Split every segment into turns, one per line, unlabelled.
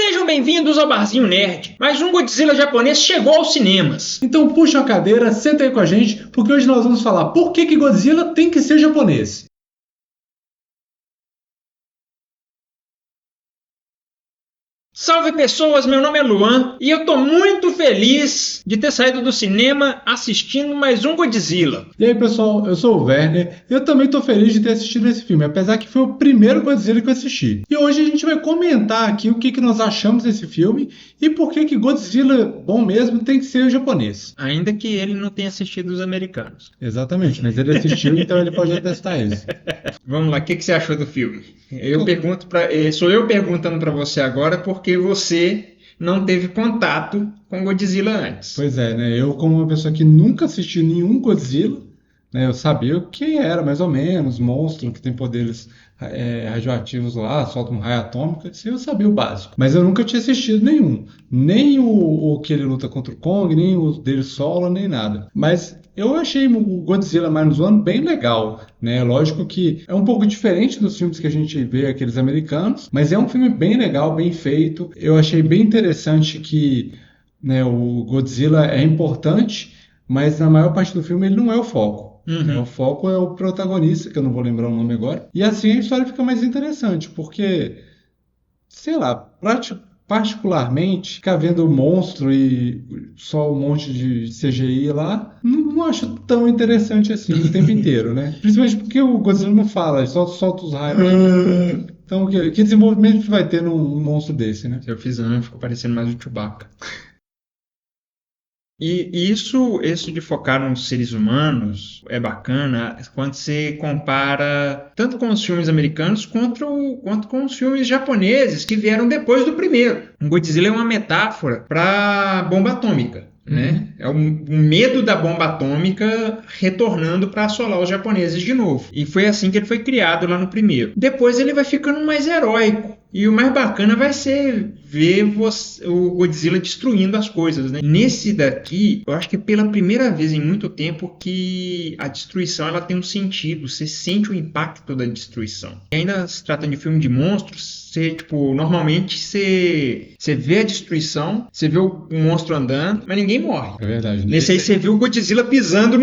Sejam bem-vindos ao Barzinho Nerd. Mais um Godzilla japonês chegou aos cinemas.
Então puxa a cadeira, senta aí com a gente, porque hoje nós vamos falar por que Godzilla tem que ser japonês.
Salve pessoas, meu nome é Luan e eu tô muito feliz de ter saído do cinema assistindo mais um Godzilla.
E aí pessoal, eu sou o Werner e eu também tô feliz de ter assistido esse filme, apesar que foi o primeiro Godzilla que eu assisti. E hoje a gente vai comentar aqui o que nós achamos desse filme e por que Godzilla, bom mesmo, tem que ser japonês.
Ainda que ele não tenha assistido os americanos.
Exatamente, mas ele assistiu, então ele pode atestar isso.
Vamos lá, o que você achou do filme? Sou eu perguntando pra você agora porque você não teve contato com Godzilla antes.
Pois é, né? Eu, como uma pessoa que nunca assistiu nenhum Godzilla, né, eu sabia o que era, mais ou menos, monstro que tem poderes radioativos lá, solta um raio atômico, isso eu sabia o básico. Mas eu nunca tinha assistido nenhum. Nem o que ele luta contra o Kong, nem o dele solo, nem nada. Mas eu achei o Godzilla Minus One bem legal, né? Lógico que é um pouco diferente dos filmes que a gente vê, aqueles americanos, mas é um filme bem legal, bem feito. Eu achei bem interessante que, né, o Godzilla é importante, mas na maior parte do filme ele não é o foco.
Uhum.
O foco é o protagonista, que eu não vou lembrar o nome agora. E assim a história fica mais interessante, porque, sei lá, particularmente, ficar vendo o monstro e só um monte de CGI lá, não acho tão interessante assim o tempo inteiro, né? Principalmente porque o Godzilla não fala, só solta os raios. Então, que desenvolvimento que vai ter num monstro desse, né?
Se eu fiz ficou parecendo mais o Chewbacca. E isso de focar nos seres humanos é bacana quando você compara tanto com os filmes americanos quanto com os filmes japoneses que vieram depois do primeiro. O Godzilla é uma metáfora para bomba atômica, né? É o medo da bomba atômica retornando para assolar os japoneses de novo. E foi assim que ele foi criado lá no primeiro. Depois ele vai ficando mais heróico. E o mais bacana vai ser ver o Godzilla destruindo as coisas, né? Nesse daqui, eu acho que é pela primeira vez em muito tempo que a destruição ela tem um sentido. Você sente o impacto da destruição. E ainda se trata de filme de monstros, normalmente você vê a destruição, você vê o monstro andando, mas ninguém morre.
É verdade.
Nesse aí você viu o Godzilla pisando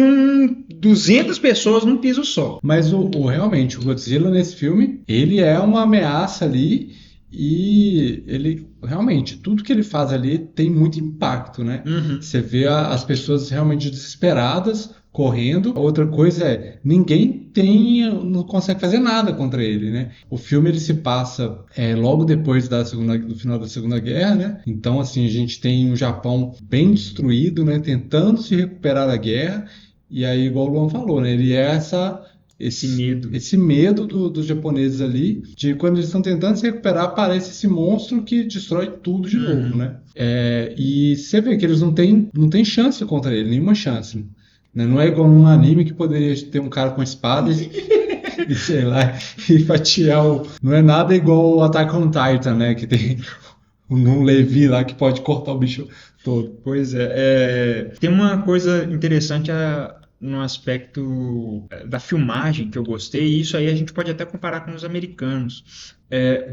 200 pessoas num piso só.
Mas realmente, o Godzilla nesse filme, ele é uma ameaça ali e ele, realmente, tudo que ele faz ali tem muito impacto, né?
Uhum.
Você vê as pessoas realmente desesperadas, correndo. Outra coisa ninguém não consegue fazer nada contra ele, né? O filme ele se passa logo depois do final da Segunda Guerra, né? Então, assim, a gente tem um Japão bem destruído, né? Tentando se recuperar da guerra. E aí, igual o Luan falou, né? Ele é esse medo dos japoneses ali, de quando eles estão tentando se recuperar, aparece esse monstro que destrói tudo de novo, né? E você vê que eles não têm chance contra ele, nenhuma chance. Né? Não é igual num anime que poderia ter um cara com espada e sei lá, e fatiar Não é nada igual o Attack on Titan, né? Que tem um Levi lá que pode cortar o bicho todo.
Pois é. Tem uma coisa interessante no aspecto da filmagem que eu gostei, e isso aí a gente pode até comparar com os americanos.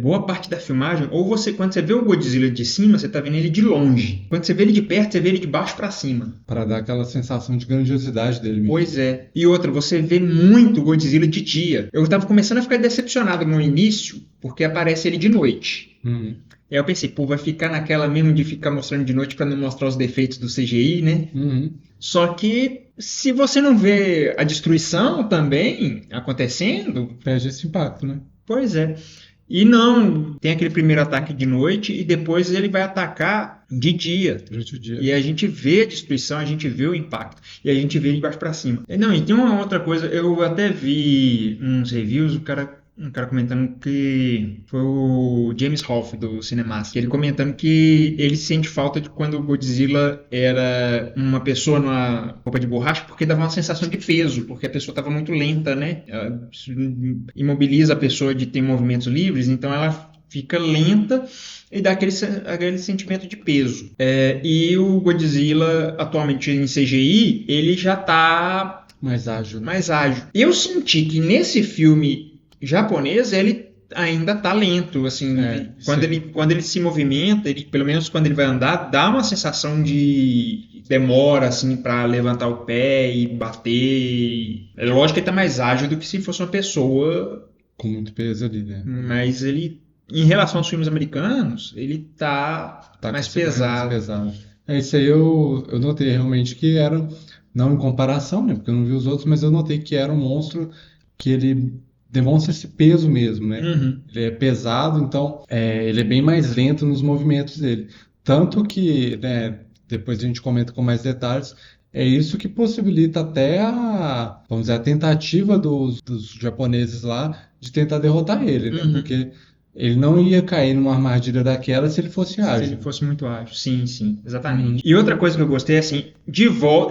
Boa parte da filmagem, quando você vê o Godzilla de cima, você está vendo ele de longe. Quando você vê ele de perto, você vê ele de baixo para cima.
Para dar aquela sensação de grandiosidade dele mesmo.
Pois é. E outra, você vê muito o Godzilla de dia. Eu estava começando a ficar decepcionado no início, porque aparece ele de noite.
Uhum.
Aí eu pensei, vai ficar naquela mesmo de ficar mostrando de noite para não mostrar os defeitos do CGI, né?
Uhum.
Só que se você não vê a destruição também acontecendo...
Perde esse impacto, né?
Pois é. E não, tem aquele primeiro ataque de noite e depois ele vai atacar de dia.
Durante o dia.
E a gente vê a destruição, a gente vê o impacto. E a gente vê de baixo para cima. E tem uma outra coisa, eu até vi uns reviews, um cara comentando que foi o James Rolfe do Cinemascope, ele comentando que ele sente falta de quando o Godzilla era uma pessoa numa roupa de borracha, porque dava uma sensação de peso, porque a pessoa estava muito lenta, né? Ela imobiliza a pessoa de ter movimentos livres, então ela fica lenta e dá aquele sentimento de peso. E o Godzilla, atualmente em CGI, ele já está
mais ágil.
Eu senti que nesse filme japonês, ele ainda tá lento, assim, quando ele se movimenta, ele, pelo menos quando ele vai andar, dá uma sensação de demora, assim, para levantar o pé e bater. É lógico que ele tá mais ágil do que se fosse uma pessoa,
com muito peso ali, né?
mas ele, em relação aos filmes americanos, ele tá mais pesado.
Isso aí eu notei realmente que era, não em comparação, né? Porque eu não vi os outros, mas eu notei que era um monstro que ele demonstra esse peso mesmo, né?
Uhum.
Ele é pesado, então ele é bem mais lento nos movimentos dele. Tanto que, né, depois a gente comenta com mais detalhes, é isso que possibilita até vamos dizer, a tentativa dos japoneses lá de tentar derrotar ele, né?
Uhum.
Porque ele não ia cair numa armadilha daquela se ele fosse ágil.
Se ele fosse muito ágil, sim, exatamente. E outra coisa que eu gostei é assim,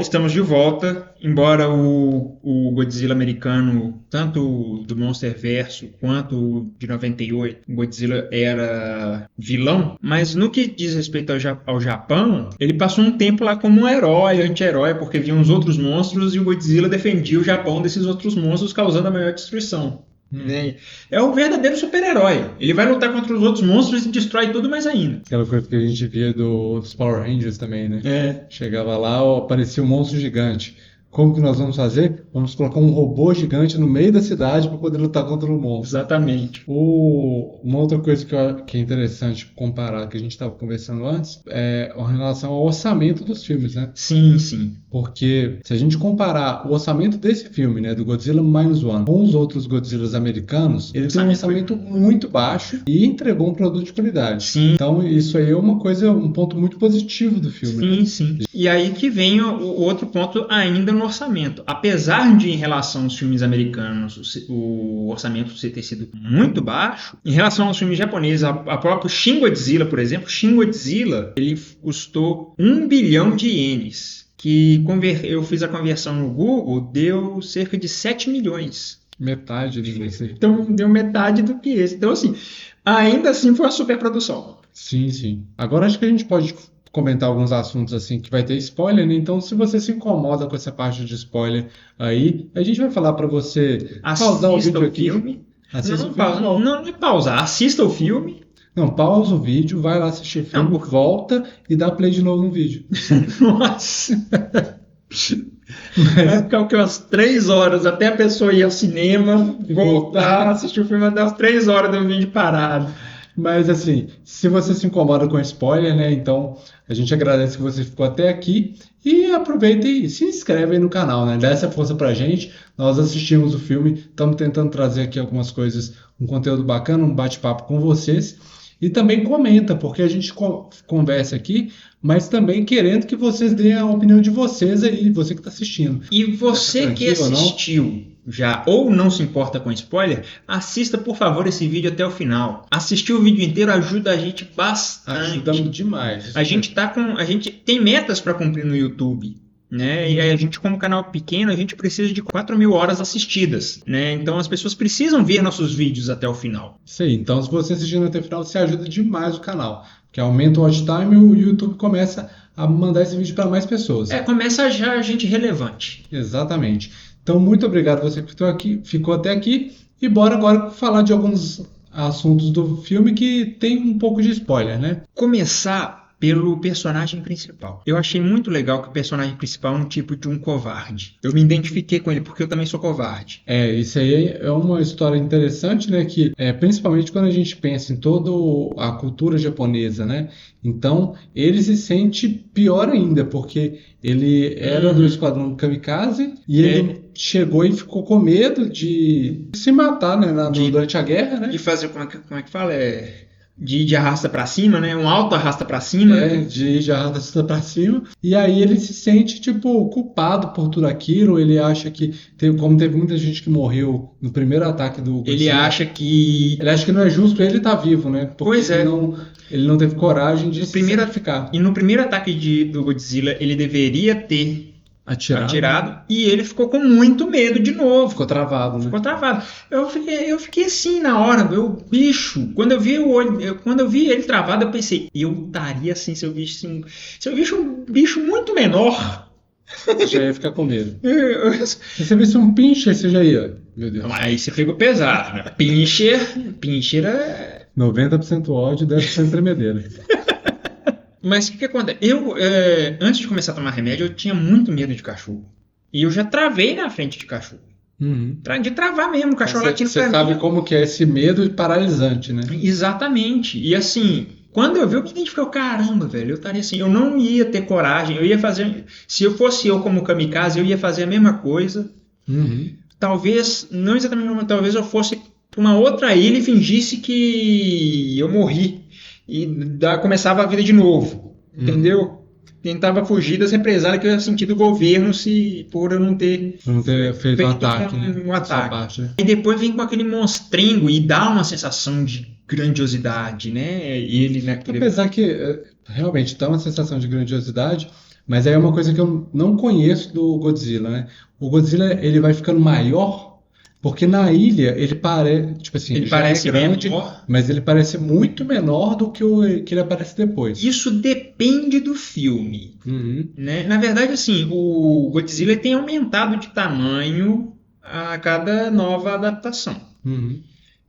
estamos de volta, embora o Godzilla americano, tanto o do Monsterverso quanto o de 98, o Godzilla era vilão, mas no que diz respeito ao Japão, ele passou um tempo lá como um herói, anti-herói, porque vinham os outros monstros e o Godzilla defendia o Japão desses outros monstros, causando a maior destruição. Né? É um verdadeiro super-herói. Ele vai lutar contra os outros monstros e destrói tudo mais ainda.
Aquela coisa que a gente via dos Power Rangers também, né? Chegava lá, aparecia um monstro gigante. Como que nós vamos fazer? Vamos colocar um robô gigante no meio da cidade para poder lutar contra o monstro.
Exatamente.
Uma outra coisa que é interessante comparar, que a gente estava conversando antes, é em relação ao orçamento dos filmes, né?
Sim.
Porque se a gente comparar o orçamento desse filme, né, do Godzilla Minus One, com os outros Godzillas americanos, ele tem um orçamento muito baixo e entregou um produto de qualidade.
Sim.
Então isso aí é um ponto muito positivo do filme.
Sim. E aí que vem o outro ponto ainda no orçamento. Apesar de, em relação aos filmes americanos, o orçamento ter sido muito baixo, em relação aos filmes japoneses, a próprio Shin Godzilla, por exemplo, ele custou 1 bilhão de ienes, que eu fiz a conversão no Google, deu cerca de 7 milhões.
Metade disso.
Então deu metade do que esse. Então assim, ainda assim foi uma superprodução.
Sim. Agora acho que a gente pode comentar alguns assuntos assim que vai ter spoiler, né? Então se você se incomoda com essa parte de spoiler aí, a gente vai falar para você pausar o vídeo aqui.
Não é pausar, assista o filme.
Não, pausa o vídeo, vai lá assistir o filme, volta e dá play de novo no vídeo.
Nossa! Vai ficar umas 3 horas até a pessoa ir ao cinema, voltar, assistir o filme, vai dar umas 3 horas de um vídeo parado.
Mas assim, se você se incomoda com spoiler, né? Então a gente agradece que você ficou até aqui e aproveita e se inscreve aí no canal, né? Dá essa força pra gente. Nós assistimos o filme, estamos tentando trazer aqui algumas coisas, um conteúdo bacana, um bate-papo com vocês. E também comenta, porque a gente conversa aqui, mas também querendo que vocês deem a opinião de vocês aí, você que está assistindo.
E você que assistiu já ou não se importa com spoiler, assista por favor esse vídeo até o final. Assistir o vídeo inteiro ajuda a gente bastante.
Ajudamos demais.
A gente tem metas para cumprir no YouTube. Né? E aí a gente, como canal pequeno, a gente precisa de 4.000 horas assistidas, né? Então as pessoas precisam ver nossos vídeos até o final.
Sim, então se você assistir até o final, você ajuda demais o canal, porque aumenta o watch time e o YouTube começa a mandar esse vídeo para mais pessoas.
Começa já a gente relevante.
Exatamente. Então muito obrigado a você que ficou até aqui e bora agora falar de alguns assuntos do filme que tem um pouco de spoiler, né?
Começar pelo personagem principal. Eu achei muito legal que o personagem principal é um tipo de um covarde. Eu me identifiquei com ele porque eu também sou covarde.
Isso aí é uma história interessante, né? Que principalmente quando a gente pensa em toda a cultura japonesa, né? Então ele se sente pior ainda, porque ele era do esquadrão Kamikaze e ele chegou e ficou com medo de se matar, né? Durante a guerra, né?
De fazer, como é que fala? De arrasta pra cima, né? Um alto arrasta pra cima.
De arrasta pra cima. E aí ele se sente, tipo, culpado por tudo aquilo. Ele acha que, como teve muita gente que morreu no primeiro ataque do Godzilla,
ele acha que
não é justo ele estar vivo, né? Porque
pois é.
Ele não teve coragem de se sacrificar.
E no primeiro ataque do Godzilla, ele deveria ter atirado e ele ficou com muito medo de novo.
Ficou travado, né?
Ficou travado. Eu fiquei assim na hora, bicho. Quando eu vi ele travado, eu pensei, eu estaria assim se eu visse um bicho muito menor.
Você já ia ficar com medo. Se você visse um pincher, você já ia. Meu Deus.
Aí você pegou pesado, né? Pincher é...
90% ódio, 10% tremedeira.
Mas o que acontece? Antes de começar a tomar remédio, eu tinha muito medo de cachorro. E eu já travei na frente de cachorro.
Uhum.
De travar mesmo, o cachorro latindo
Você
pra
sabe
mim.
como que é esse medo paralisante, né?
Exatamente. E assim, quando eu vi, eu me identifiquei, caramba, velho, eu estaria assim, eu não ia ter coragem, eu ia fazer, se eu fosse eu como kamikaze, eu ia fazer a mesma coisa.
Uhum.
Talvez, não exatamente, mas talvez eu fosse para uma outra ilha e fingisse que eu morri e começava a vida de novo, entendeu? Tentava fugir das represálias que eu ia sentir do governo por eu não ter
Pra não ter feito um ataque, né?
um
Da sua
ataque.
parte, né?
E depois vem com aquele monstrengo e dá uma sensação de grandiosidade, né? E ele naquele...
Apesar que realmente dá uma sensação de grandiosidade, mas aí é uma coisa que eu não conheço do Godzilla, né? O Godzilla ele vai ficando maior porque na ilha ele parece, tipo assim,
Ele
já
parece
é grande,
menor.
mas ele parece muito menor do que o que ele aparece depois.
Isso depende do filme,
Uhum.
né? Na verdade, assim, o Godzilla tem aumentado de tamanho a cada nova adaptação.
Uhum.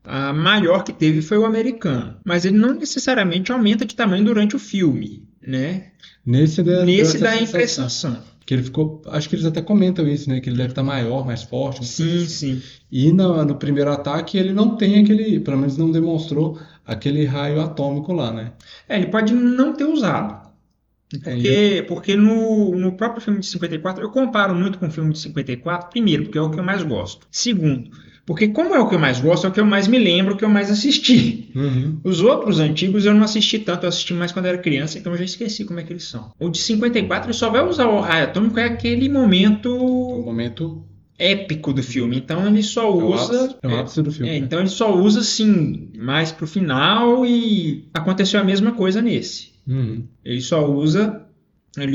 A maior que teve foi o americano, mas ele não necessariamente aumenta de tamanho durante o filme, né?
Nesse
Nesse
dá
dá a
essa sensação.
impressão.
Que ele ficou, acho que eles até comentam isso, né? Que ele deve estar maior, mais forte. Uma coisa
Sim,
assim.
sim.
E no primeiro ataque ele não tem aquele, pelo menos não demonstrou aquele raio atômico lá, né?
Ele pode não ter usado. Porque no próprio filme de 54, eu comparo muito com o filme de 54, primeiro, porque é o que eu mais gosto. Segundo, porque como é o que eu mais gosto, é o que eu mais me lembro, o que eu mais assisti.
Uhum.
Os outros antigos eu não assisti tanto, eu assisti mais quando era criança, então eu já esqueci como é que eles são. O de 54 ele só vai usar o raio atômico, é aquele
O
momento
momento
épico do filme, então ele só usa...
é o ápice do filme.
então ele só usa assim, mais pro final e aconteceu a mesma coisa nesse.
Uhum.
Ele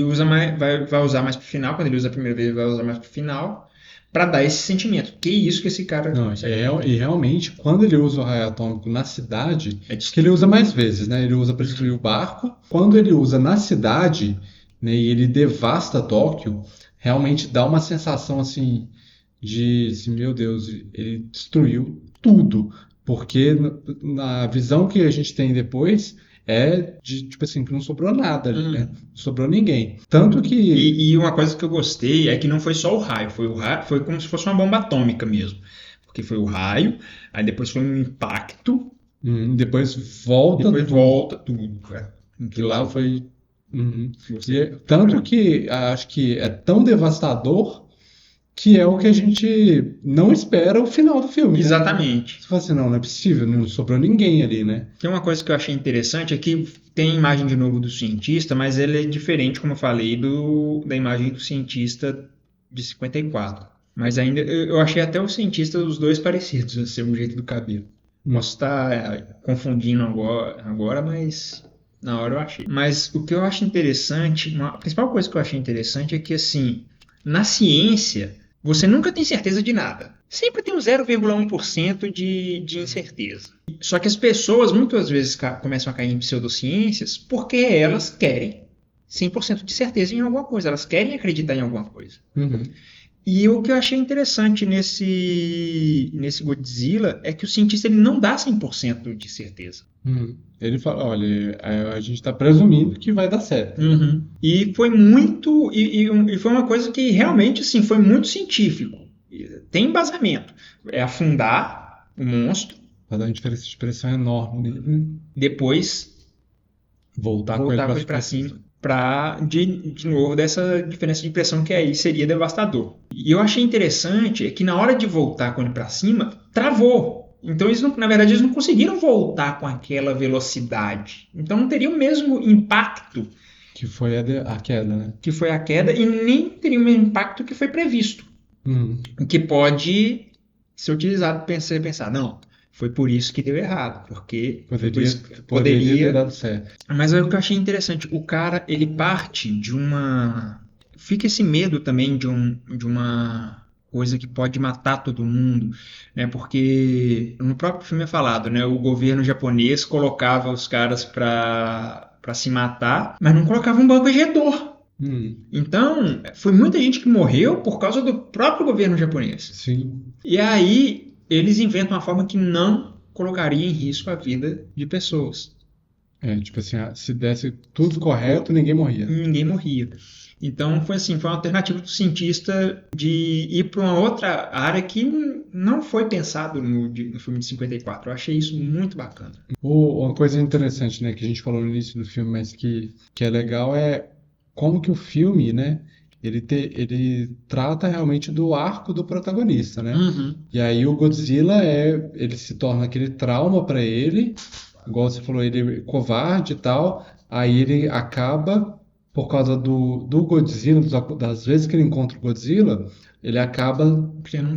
usa mais, vai usar mais pro final, quando ele usa a primeira vez, ele vai usar mais pro final, para dar esse sentimento. Que isso que esse cara
Não,
consegue.
e realmente, quando ele usa o raio atômico na cidade,
É
que ele usa mais vezes, né? Ele usa para destruir o barco. Quando ele usa na cidade, né, e ele devasta Tóquio, realmente dá uma sensação assim de, assim, meu Deus, ele destruiu tudo. Porque na visão que a gente tem depois é de, tipo assim, que não sobrou nada ali, né? Não sobrou ninguém. Tanto que
E uma coisa que eu gostei é que não foi só o raio, foi como se fosse uma bomba atômica mesmo. Porque foi o raio, aí depois foi um impacto,
depois volta
depois
tudo.
volta tudo, cara.
Que lá foi. Uhum.
Gostei.
Tanto que acho que é tão devastador que é o que a gente não espera o final do filme. Né?
Exatamente.
Você fala assim, não é possível, não sobrou ninguém ali, né?
Tem uma coisa que eu achei interessante é que tem a imagem de novo do cientista, mas ele é diferente, como eu falei, da imagem do cientista de 54. Mas ainda eu achei até o cientista dos dois parecidos, assim, o jeito do cabelo. Posso estar confundindo agora, mas na hora eu achei. Mas o que eu acho interessante, a principal coisa que eu achei interessante é que, assim, na ciência, você nunca tem certeza de nada. Sempre tem um 0,1% de incerteza. Só que as pessoas muitas vezes começam a cair em pseudociências porque elas querem 100% de certeza em alguma coisa. Elas querem acreditar em alguma coisa.
Uhum.
E o que eu achei interessante nesse Godzilla é que o cientista ele não dá 100% de certeza.
Uhum. Ele fala, olha, a gente está presumindo que vai dar certo.
Uhum. E foi muito... E foi uma coisa que realmente assim, foi muito científico. Tem embasamento. É afundar o monstro.
Vai dar uma diferença de pressão enorme nele.
Depois
Voltar com
voltar com
ele
ele para cima. De novo, dessa diferença de pressão que aí seria devastador. E eu achei interessante é que na hora de voltar com ele para cima, travou. Então, na verdade, eles não conseguiram voltar com aquela velocidade. Então, não teria o mesmo impacto
que foi a queda, né?
Que foi a queda e nem teria o mesmo impacto que foi previsto. O que pode ser utilizado para pensar, não, foi por isso que deu errado, porque
poderia ter dado certo.
Mas é o que eu achei interessante, o cara, ele parte de uma... Fica esse medo também de uma coisa que pode matar todo mundo, né? Porque no próprio filme é falado, né? O governo japonês colocava os caras para se matar, mas não colocava um banco ejetor. Então, foi muita gente que morreu por causa do próprio governo japonês.
Sim.
E aí, eles inventam uma forma que não colocaria em risco a vida de pessoas.
Tipo assim, se desse tudo correto, ninguém morria.
Ninguém morria. Então, foi uma alternativa do cientista de ir para uma outra área que não foi pensado no filme de 54. Eu achei isso muito bacana.
Uma coisa interessante, né, que a gente falou no início do filme, mas que é legal é como que o filme, né, ele trata realmente do arco do protagonista, né? E aí o Godzilla ele se torna aquele trauma para ele, igual você falou, ele é covarde e tal, aí ele acaba, por causa do Godzilla, das vezes que ele encontra o Godzilla, ele acaba criando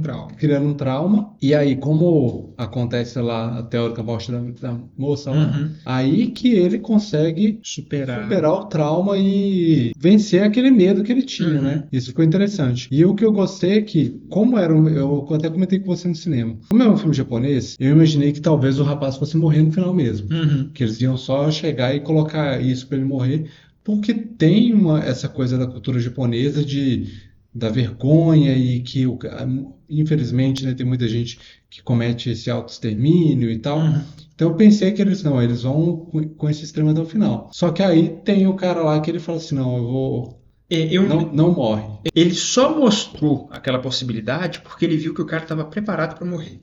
um trauma. E aí, como acontece lá a teórica morte da moça lá, aí que ele consegue superar o trauma e vencer aquele medo que ele tinha, né? Isso ficou interessante. E o que eu gostei é que, eu até comentei com você no cinema, como é um filme japonês, eu imaginei que talvez o rapaz fosse morrer no final mesmo. Que eles iam só chegar e colocar isso pra ele morrer, porque tem essa coisa da cultura japonesa da vergonha e que, infelizmente, né, tem muita gente que comete esse autoextermínio e tal. Então eu pensei que eles vão com esse extremo até o final. Só que aí tem o cara lá que ele fala assim, não, eu vou... Não morre.
Ele só mostrou aquela possibilidade porque ele viu que o cara estava preparado para morrer.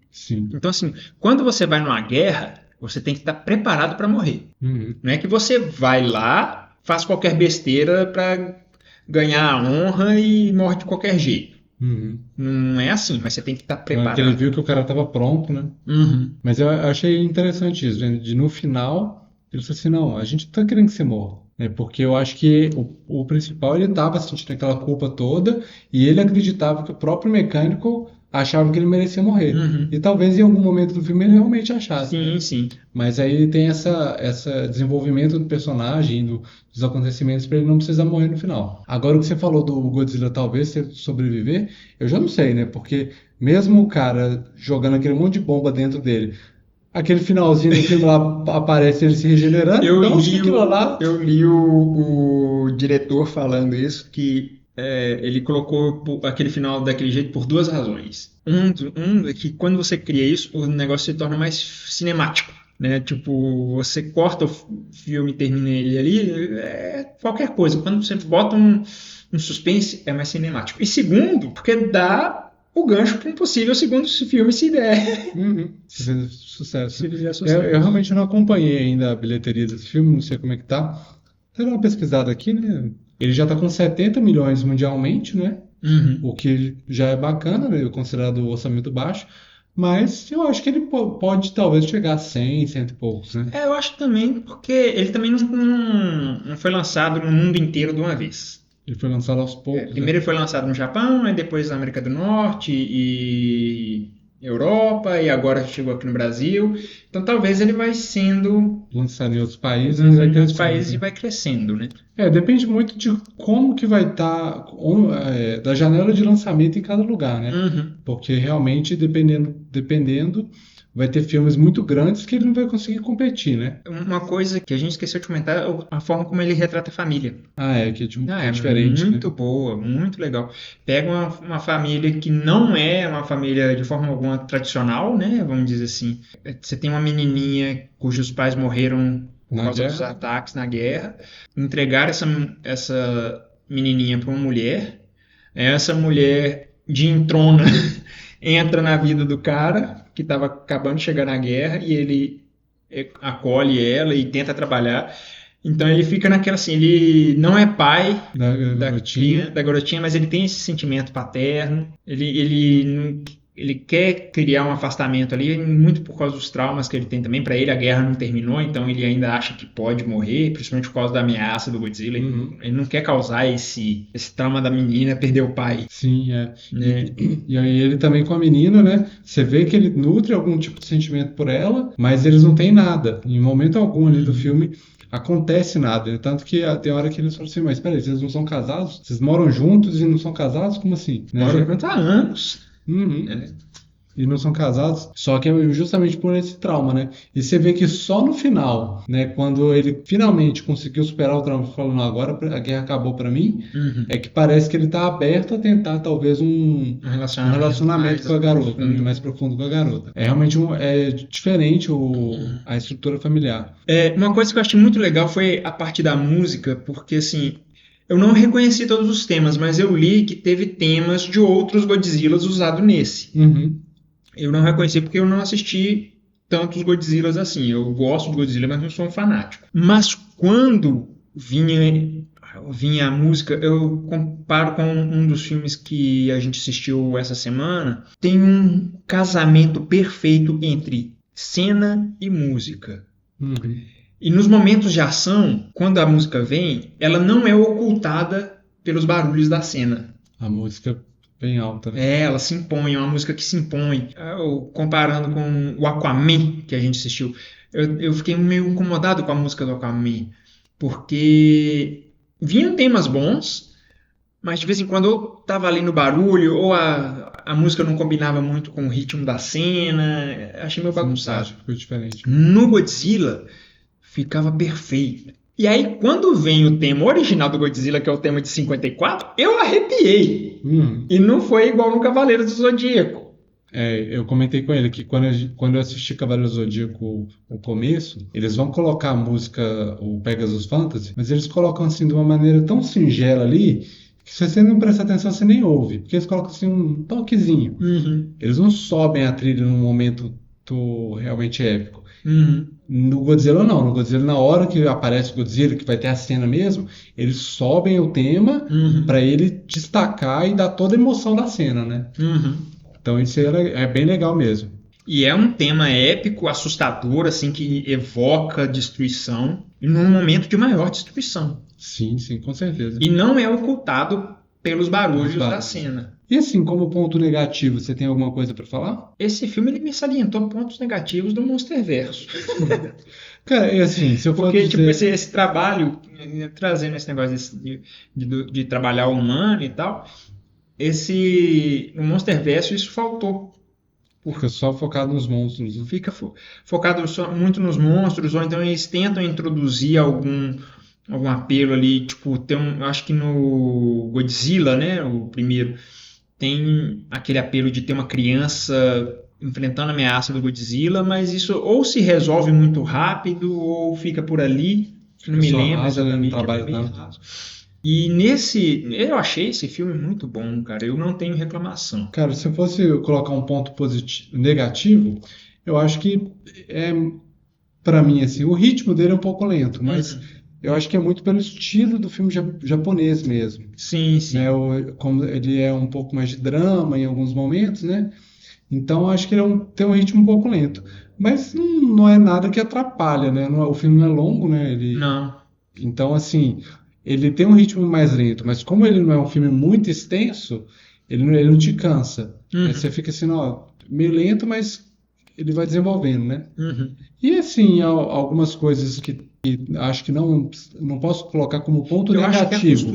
Sim.
Então, quando você vai numa guerra, você tem que estar preparado para morrer. Não é que você vai lá, faz qualquer besteira para ganhar a honra e morre de qualquer jeito. Não é assim, mas você tem que estar preparado.
Ele viu que o cara estava pronto, né? Mas eu achei interessante isso, né? No final, ele falou assim, não, a gente tá querendo que você morra. Porque eu acho que o principal, ele estava sentindo aquela culpa toda e ele acreditava que o próprio mecânico achava que ele merecia morrer. E talvez em algum momento do filme ele realmente achasse.
Sim, sim.
Mas aí tem essa desenvolvimento do personagem, dos acontecimentos, para ele não precisar morrer no final. Agora o que você falou do Godzilla talvez sobreviver, eu já não sei, né? Porque mesmo o cara jogando aquele monte de bomba dentro dele, aquele finalzinho do filme lá aparece ele se regenerando.
Eu li o diretor falando isso, que ele colocou aquele final daquele jeito por duas razões. É que quando você cria isso, o negócio se torna mais cinemático. Né? Tipo, você corta o filme e termina ele ali, qualquer coisa. Quando você bota um suspense, é mais cinemático. E segundo, porque dá o gancho para um possível segundo filme se der.
Se fizer sucesso. Eu realmente não acompanhei ainda a bilheteria desse filme, não sei como é que tá. Vou dar uma pesquisada aqui, né? Ele já tá com 70 milhões mundialmente, né? O que já é bacana, né? Considerado o orçamento baixo. Mas eu acho que ele pode talvez chegar a 100 e poucos, né?
Eu acho também, porque ele também não foi lançado no mundo inteiro de uma vez.
Ele foi lançado aos poucos.
Primeiro ele foi lançado no Japão, aí depois na América do Norte e Europa, e agora chegou aqui no Brasil. Então talvez ele vai sendo
lançado em outros países,
e vai crescendo, né?
Depende muito de como que vai estar, da janela de lançamento em cada lugar, né? Porque realmente, dependendo, vai ter filmes muito grandes que ele não vai conseguir competir, né?
Uma coisa que a gente esqueceu de comentar é a forma como ele retrata a família.
Que é diferente.
Muito boa, muito legal. Pega uma família que não é uma família de forma alguma tradicional, né? Vamos dizer assim. Você tem uma menininha cujos pais morreram por causa dos ataques na guerra. Entregar essa menininha para uma mulher. Essa mulher de entrona entra na vida do cara que estava acabando de chegar na guerra e ele acolhe ela e tenta trabalhar. Então ele fica naquela assim, ele não é pai da garotinha, mas ele tem esse sentimento paterno. Ele quer criar um afastamento ali, muito por causa dos traumas que ele tem também. Para ele a guerra não terminou, então ele ainda acha que pode morrer, principalmente por causa da ameaça do Godzilla. Ele não quer causar esse trauma da menina perder o pai.
Sim, E aí ele também com a menina, né? Você vê que ele nutre algum tipo de sentimento por ela, mas eles não têm nada. Em momento algum ali do filme acontece nada. Tanto que tem hora que eles falam assim, mas peraí, vocês não são casados? Vocês moram juntos e não são casados? Como assim?
Moram juntos há anos.
e não são casados, só que é justamente por esse trauma, né? E você vê que só no final, né, quando ele finalmente conseguiu superar o trauma, falando agora a guerra acabou pra mim,
Uhum.
é que parece que ele tá aberto a tentar talvez um
Um
relacionamento
mais
com a garota,
profundo.
mais profundo com a garota. É realmente é diferente a estrutura familiar.
Uma coisa que eu achei muito legal foi a parte da música, porque assim, eu não reconheci todos os temas, mas eu li que teve temas de outros Godzillas usados nesse.
Uhum.
Eu não reconheci porque eu não assisti tantos Godzillas assim. Eu gosto de Godzilla, mas não sou um fanático. Mas quando vinha a música, eu comparo com um dos filmes que a gente assistiu essa semana. Tem um casamento perfeito entre cena e música.
Uhum.
E nos momentos de ação, quando a música vem, ela não é ocultada pelos barulhos da cena.
A música bem alta, né?
Ela se impõe, é uma música que se impõe. Comparando com o Aquaman que a gente assistiu, eu fiquei meio incomodado com a música do Aquaman, porque vinham temas bons, mas de vez em quando eu tava ali no barulho, ou a música não combinava muito com o ritmo da cena, achei meio bagunçado.
Ficou diferente.
No Godzilla, ficava perfeito. E aí, quando vem o tema original do Godzilla, que é o tema de 54, eu arrepiei. E não foi igual no Cavaleiros do Zodíaco.
Eu comentei com ele que quando eu assisti Cavaleiros do Zodíaco no começo, eles vão colocar a música, o Pegasus Fantasy, mas eles colocam assim de uma maneira tão singela ali, que se você não prestar atenção, você nem ouve. Porque eles colocam assim um toquezinho. Eles não sobem a trilha num momento realmente épico. No Godzilla não, no Godzilla na hora que aparece o Godzilla, que vai ter a cena mesmo, eles sobem o tema pra ele destacar e dar toda a emoção da cena, né? Então isso é bem legal mesmo.
E é um tema épico, assustador, assim, que evoca destruição num momento de maior destruição.
Sim, com certeza.
E não é ocultado pelos barulhos da cena.
E assim, como ponto negativo, você tem alguma coisa pra falar?
Esse filme ele me salientou pontos negativos do Monsterverso.
Cara, assim, se eu for
Porque,
dizer...
tipo, esse trabalho, trazendo esse negócio de trabalhar o humano e tal, no Monsterverso isso faltou.
Fica só focado nos monstros. Né?
Fica focado muito nos monstros, ou então eles tentam introduzir algum apelo ali, tipo, acho que no Godzilla, né, o primeiro, tem aquele apelo de ter uma criança enfrentando a ameaça do Godzilla, mas isso ou se resolve muito rápido ou fica por ali, não me lembro exatamente. E eu achei esse filme muito bom, cara, eu não tenho reclamação.
Cara, se eu fosse colocar um ponto negativo, eu acho que pra mim, assim, o ritmo dele é um pouco lento, mas eu acho que é muito pelo estilo do filme japonês mesmo.
Sim.
Né? Como ele é um pouco mais de drama em alguns momentos, né? Então eu acho que ele tem um ritmo um pouco lento. Mas não é nada que atrapalha, né? O filme não é longo, né?
Não.
Então, assim, ele tem um ritmo mais lento, mas como ele não é um filme muito extenso, ele não te cansa. Aí você fica assim, ó, meio lento, mas ele vai desenvolvendo, né? E assim, algumas coisas que acho que não posso colocar como ponto negativo.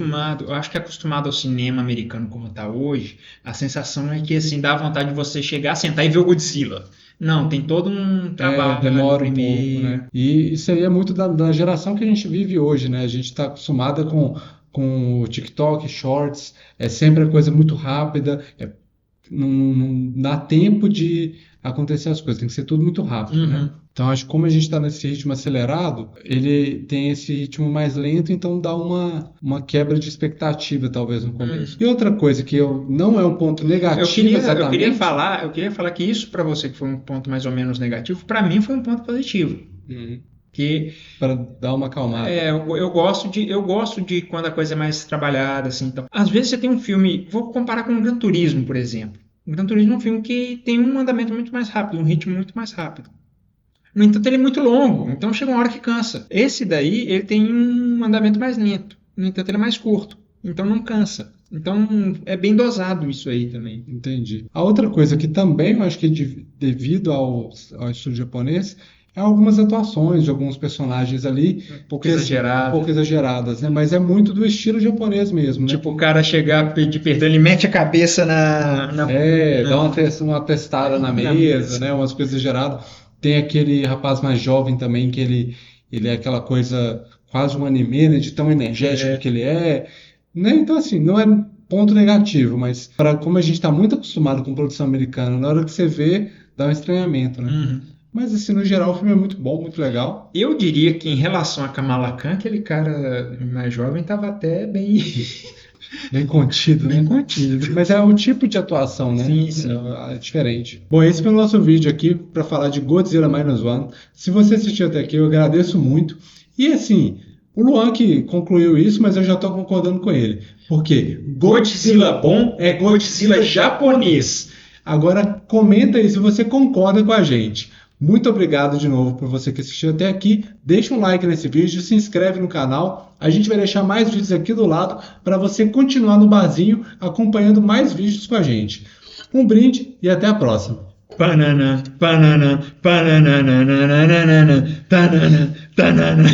Eu acho que acostumado ao cinema americano como está hoje, a sensação é que assim, dá vontade de você chegar, sentar e ver o Godzilla. Não, tem todo um trabalho.
Demora um pouco, né? E isso aí é muito da geração que a gente vive hoje, né? A gente está acostumada com o TikTok, Shorts, é sempre a coisa muito rápida, não dá tempo de acontecer as coisas, tem que ser tudo muito rápido, né? Então, acho que como a gente está nesse ritmo acelerado, ele tem esse ritmo mais lento, então dá uma quebra de expectativa, talvez, no começo. E outra coisa que não é um ponto negativo exatamente...
Eu queria falar que isso, para você, que foi um ponto mais ou menos negativo, para mim foi um ponto positivo.
Para dar uma acalmada.
Eu gosto de quando a coisa é mais trabalhada, assim. Então. Às vezes você tem um filme... Vou comparar com o Gran Turismo, por exemplo. O Gran Turismo é um filme que tem um andamento muito mais rápido, um ritmo muito mais rápido. No entanto, ele é muito longo, então chega uma hora que cansa. Esse daí, ele tem um andamento mais lento. No entanto, ele é mais curto, então não cansa. Então, é bem dosado isso aí também.
Entendi. A outra coisa que também eu acho que devido ao estúdio japonês algumas atuações de alguns personagens ali,
Um pouco exagerado.
um pouco exageradas, né? Mas é muito do estilo japonês mesmo, né?
Tipo, o cara chegar, pedir perdão, ele mete a cabeça
Dá uma testada na mesa,
mesa.
né? Umas coisas exageradas. Tem aquele rapaz mais jovem também, que ele é aquela coisa quase um anime, né? De tão energético que ele é. Né? Então, assim, não é ponto negativo, mas como a gente está muito acostumado com produção americana, na hora que você vê, dá um estranhamento, né?
Uhum.
Mas, assim, no geral, o filme é muito bom, muito legal.
Eu diria que em relação a Kamala Khan, aquele cara mais jovem estava até bem,
Bem contido, né?
bem contido.
Mas é o tipo de atuação, né?
Sim, sim.
É diferente. Bom, esse foi o nosso vídeo aqui para falar de Godzilla Minus One. Se você assistiu até aqui, eu agradeço muito. E assim, o Luan que concluiu isso, mas eu já estou concordando com ele. Porque
Godzilla bom é Godzilla japonês.
Agora comenta aí se você concorda com a gente. Muito obrigado de novo por você que assistiu até aqui. Deixa um like nesse vídeo, se inscreve no canal. A gente vai deixar mais vídeos aqui do lado para você continuar no barzinho acompanhando mais vídeos com a gente. Um brinde e até a próxima.
Banana, banana, banana, banana, banana, banana, banana.